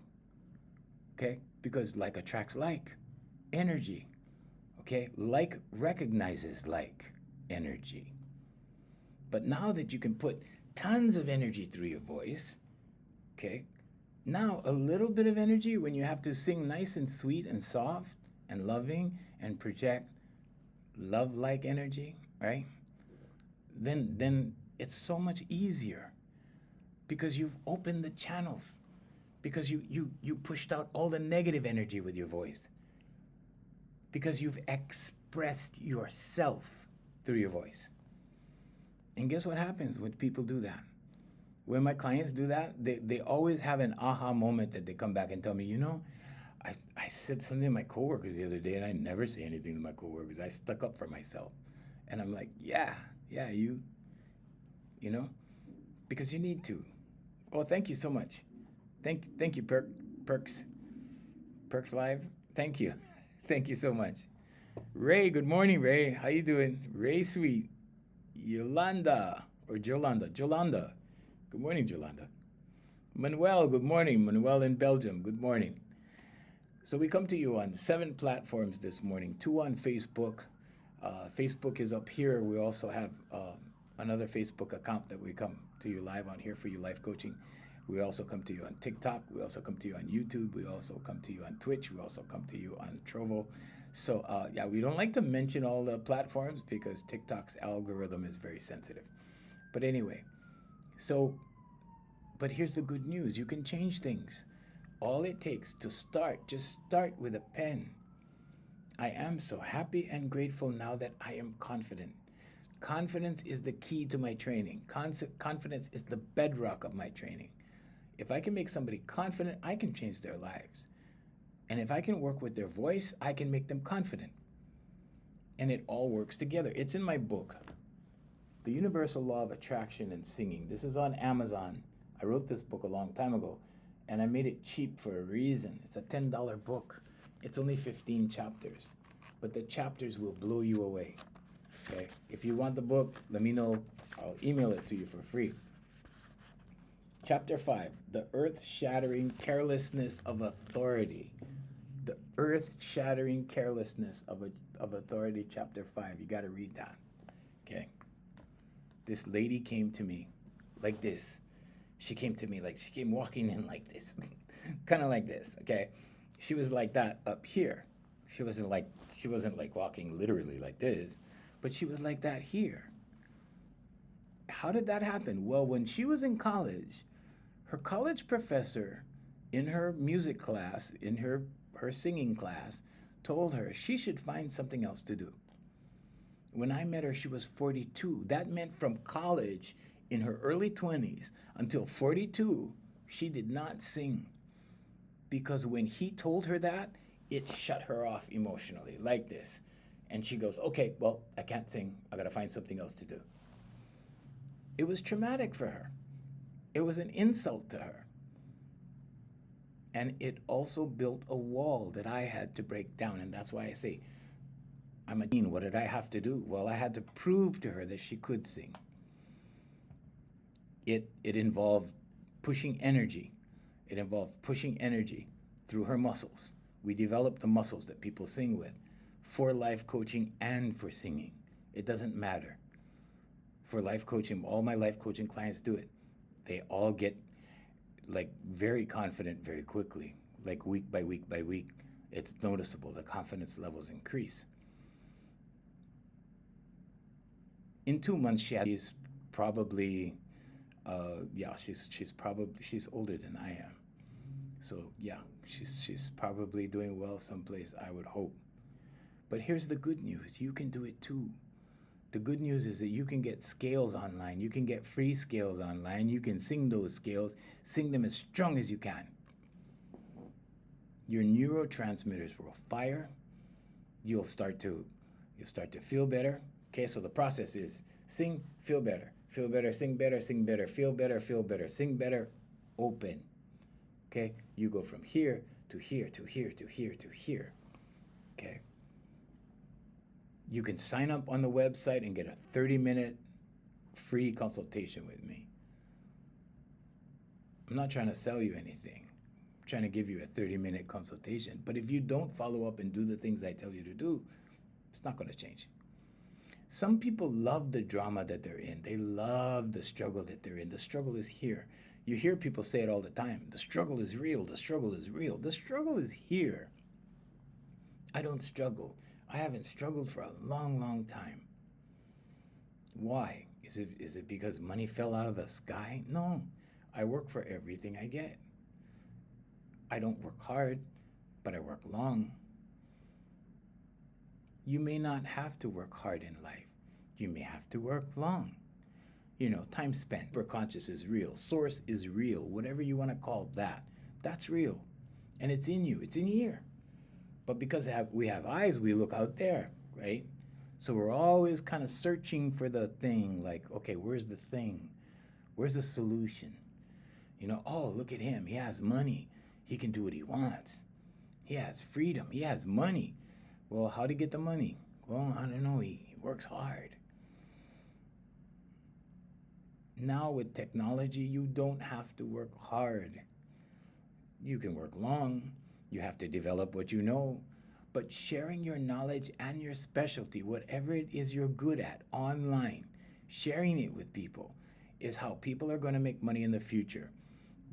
Okay, because like attracts like, energy. Okay, like recognizes like, energy. But now that you can put tons of energy through your voice, Okay. Now, a little bit of energy when you have to sing nice and sweet and soft and loving and project love like energy, right? Then it's so much easier because you've opened the channels, because you pushed out all the negative energy with your voice, because you've expressed yourself through your voice. And guess what happens when people do that? When my clients do that, they always have an aha moment that they come back and tell me, I said something to my coworkers the other day and I never say anything to my coworkers. I stuck up for myself. And I'm like, yeah, you know, because you need to. Oh, thank you so much. Thank you, Perks Live. Thank you. Thank you so much. Ray, good morning, Ray. How you doing? Ray Sweet. Yolanda or Jolanda. Good morning, Jolanda. Manuel, good morning. Manuel in Belgium, good morning. So we come to you on 7 platforms this morning, 2 on Facebook. Facebook is up here. We also have another Facebook account that we come to you live on here for you life coaching. We also come to you on TikTok. We also come to you on YouTube. We also come to you on Twitch. We also come to you on Trovo. So yeah, we don't like to mention all the platforms because TikTok's algorithm is very sensitive. But anyway, but here's the good news. You can change things. All it takes to start, just start with a pen. I am so happy and grateful now that I am confident. Confidence is the key to my training. Confidence is the bedrock of my training. If I can make somebody confident, I can change their lives. And if I can work with their voice, I can make them confident. And it all works together. It's in my book, The Universal Law of Attraction and Singing. This is on Amazon. I wrote this book a long time ago, and I made it cheap for a reason. It's a $10 book. It's only 15 chapters, but the chapters will blow you away. Okay? If you want the book, let me know. I'll email it to you for free. Chapter 5, The Earth-Shattering Carelessness of Authority. The Earth-Shattering Carelessness of Authority, Chapter 5. You got to read that. Okay? This lady came to me like this. She came walking in like this. Kind of like this, okay? She was like that up here. She wasn't like walking literally like this, but she was like that here. How did that happen? Well, when she was in college, her college professor in her music class, in her singing class, told her she should find something else to do. When I met her, she was 42. That meant from college in her early 20s until 42, she did not sing. Because when he told her that, it shut her off emotionally, like this. And she goes, okay, well, I can't sing. I got to find something else to do. It was traumatic for her. It was an insult to her. And it also built a wall that I had to break down. And that's why I say, I'm a teen. What did I have to do? Well, I had to prove to her that she could sing. It involved pushing energy. It involved pushing energy through her muscles. We developed the muscles that people sing with for life coaching and for singing. It doesn't matter. For life coaching, all my life coaching clients do it. They all get like very confident very quickly, like week by week by week. It's noticeable. The confidence levels increase. In 2 months, she's probably, she's older than I am. So yeah, she's probably doing well someplace, I would hope. But here's the good news. You can do it too. The good news is that you can get scales online. You can get free scales online. You can sing those scales. Sing them as strong as you can. Your neurotransmitters will fire. You'll start to feel better. Okay, so the process is sing, feel better, sing better, feel better, sing better, open. Okay, you go from here to here to here to here to here. Okay. You can sign up on the website and get a 30-minute free consultation with me. I'm not trying to sell you anything. I'm trying to give you a 30-minute consultation. But if you don't follow up and do the things I tell you to do, it's not going to change. Some people love the drama that they're in. They love the struggle that they're in. The struggle is here. You hear people say it all the time. The struggle is real. The struggle is real. The struggle is here. I don't struggle. I haven't struggled for a long, long time. Why? Is it because money fell out of the sky? No. I work for everything I get. I don't work hard, but I work long. You may not have to work hard in life. You may have to work long. Time spent. Superconscious is real. Source is real. Whatever you want to call that, that's real. And it's in you. It's in here. But because we have eyes, we look out there, right? So we're always kind of searching for the thing, like, okay, where's the thing? Where's the solution? Oh, look at him. He has money. He can do what he wants. He has freedom. He has money. Well, how do you get the money? Well, I don't know. He works hard. Now with technology, you don't have to work hard. You can work long. You have to develop what you know. But sharing your knowledge and your specialty, whatever it is you're good at online, sharing it with people is how people are going to make money in the future.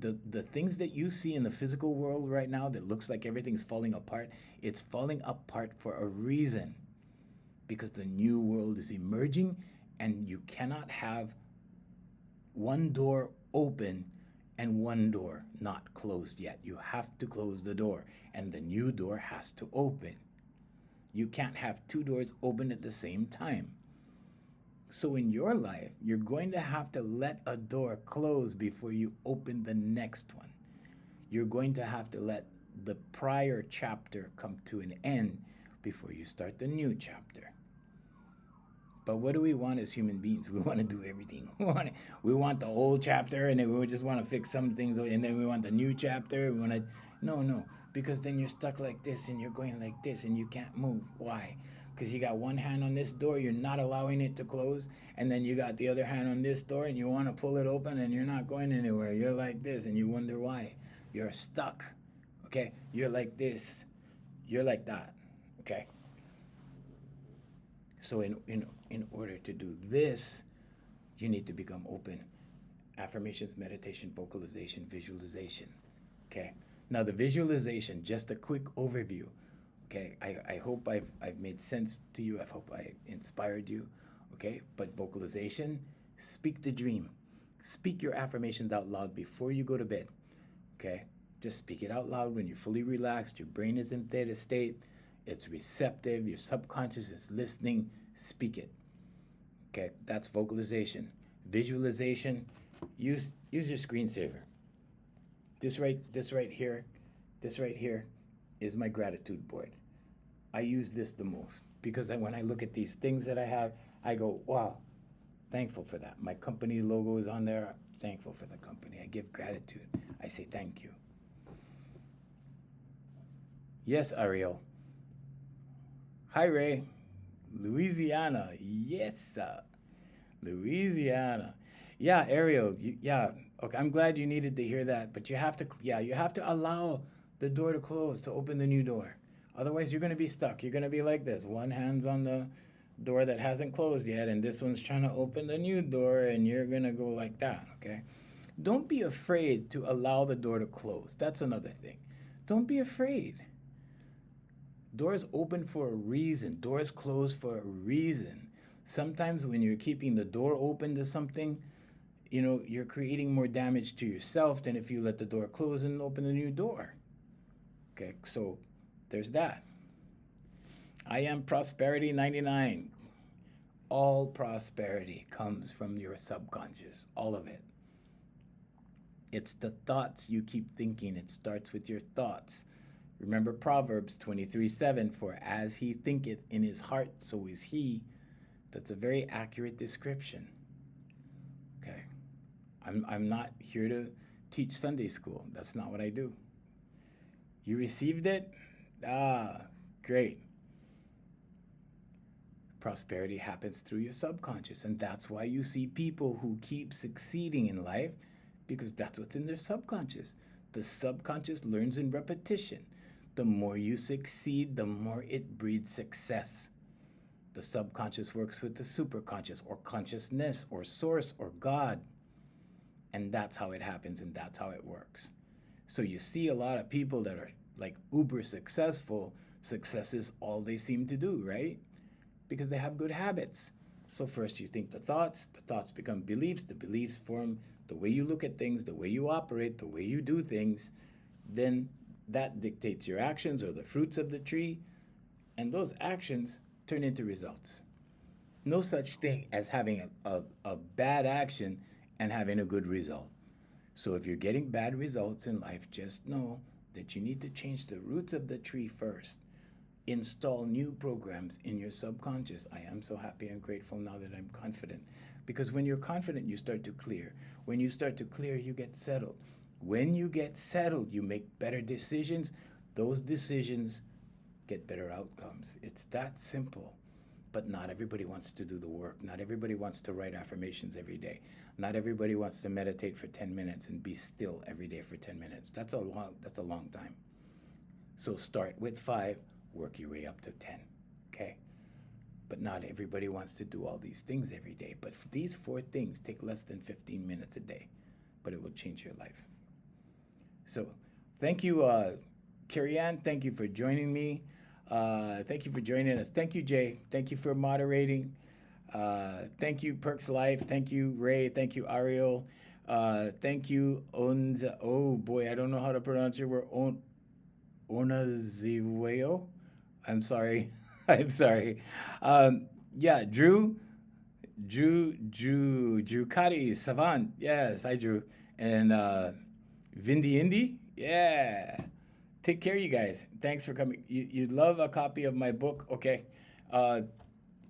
The things that you see in the physical world right now that looks like everything's falling apart, it's falling apart for a reason. Because the new world is emerging and you cannot have one door open and one door not closed yet. You have to close the door and the new door has to open. You can't have two doors open at the same time. So in your life, you're going to have to let a door close before you open the next one. You're going to have to let the prior chapter come to an end before you start the new chapter. But what do we want as human beings? We want to do everything. We want the old chapter, and then we just want to fix some things, and then we want the new chapter. We want to, no, because then you're stuck like this, and you're going like this, and you can't move. Why? Because you got one hand on this door, you're not allowing it to close, and then you got the other hand on this door, and you want to pull it open, and you're not going anywhere. You're like this, and you wonder why. You're stuck. Okay? You're like this. You're like that. Okay? So in order to do this, you need to become open. Affirmations, meditation, vocalization, visualization. Okay. Now the visualization, just a quick overview. Okay. I hope I've made sense to you. I hope I inspired you. Okay. But vocalization, speak the dream. Speak your affirmations out loud before you go to bed. Okay. Just speak it out loud when you're fully relaxed. Your brain is in theta state. It's receptive. Your subconscious is listening. Speak it. Okay, that's vocalization. Visualization. Use your screensaver. This right here is my gratitude board. I use this the most because when I look at these things that I have, I go, wow, thankful for that. My company logo is on there. I'm thankful for the company. I give gratitude. I say thank you. Yes, Ariel. Hi, Ray. Louisiana. Yes, sir. Louisiana. Yeah, Ariel. Yeah. Okay, I'm glad you needed to hear that, but you have to allow the door to close to open the new door. Otherwise, you're going to be stuck. You're going to be like this. One hand's on the door that hasn't closed yet, and this one's trying to open the new door, and you're going to go like that, okay? Don't be afraid to allow the door to close. That's another thing. Don't be afraid. Doors open for a reason. Doors close for a reason. Sometimes when you're keeping the door open to something, you're creating more damage to yourself than if you let the door close and open a new door. Okay, so there's that. I am Prosperity 99. All prosperity comes from your subconscious, all of it. It's the thoughts you keep thinking. It starts with your thoughts. Remember Proverbs 23:7, for as he thinketh in his heart, so is he. That's a very accurate description. Okay. I'm not here to teach Sunday school. That's not what I do. You received it? Ah, great. Prosperity happens through your subconscious, and that's why you see people who keep succeeding in life, because that's what's in their subconscious. The subconscious learns in repetition. The more you succeed, the more it breeds success. The subconscious works with the superconscious or consciousness or source or God. And that's how it happens and that's how it works. So you see a lot of people that are like uber successful. Success is all they seem to do, right? Because they have good habits. So first you think the thoughts become beliefs, the beliefs form the way you look at things, the way you operate, the way you do things. Then that dictates your actions or the fruits of the tree, and those actions turn into results. No such thing as having a bad action and having a good result. So if you're getting bad results in life, just know that you need to change the roots of the tree first. Install new programs in your subconscious. I am so happy and grateful now that I'm confident. Because when you're confident, you start to clear. When you start to clear, you get settled. When you get settled, you make better decisions. Those decisions get better outcomes. It's that simple. But not everybody wants to do the work. Not everybody wants to write affirmations every day. Not everybody wants to meditate for 10 minutes and be still every day for 10 minutes. That's a long time. So start with 5, work your way up to 10. Okay? But not everybody wants to do all these things every day. But these 4 things take less than 15 minutes a day, but it will change your life. So thank you, Carrie Ann. Thank you for joining me. Thank you for joining us. Thank you, Jay. Thank you for moderating. Thank you, Perks Life. Thank you, Ray. Thank you, Ariel. Thank you, Onza. Oh boy, I don't know how to pronounce your word. Onaziweo. I'm sorry. I'm sorry. Yeah, Drew Cuddy, Savant. Yes, hi, Drew. And Vindy Indy. Yeah. Take care, you guys. Thanks for coming. You'd love a copy of my book. Okay.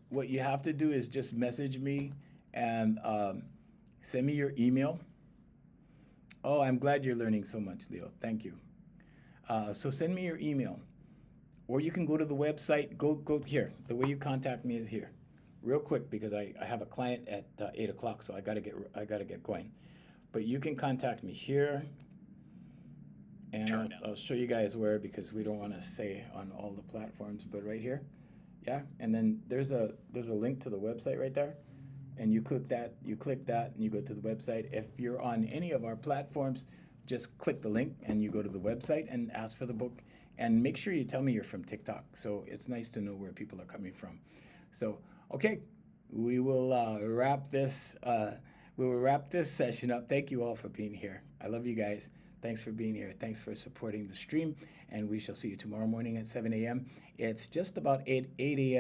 What you have to do is just message me and send me your email. Oh, I'm glad you're learning so much, Leo. Thank you. So send me your email. Or you can go to the website. Go here. The way you contact me is here. Real quick, because I have a client at 8 o'clock, so I gotta get going. But you can contact me here. And I'll show you guys where, because we don't want to say on all the platforms, but right here. Yeah, and then there's a link to the website right there. And you click that, and you go to the website. If you're on any of our platforms, just click the link and you go to the website and ask for the book. And make sure you tell me you're from TikTok. So it's nice to know where people are coming from. So, okay, we will wrap this session up. Thank you all for being here. I love you guys. Thanks for being here. Thanks for supporting the stream. And we shall see you tomorrow morning at 7 a.m. It's just about 8 a.m.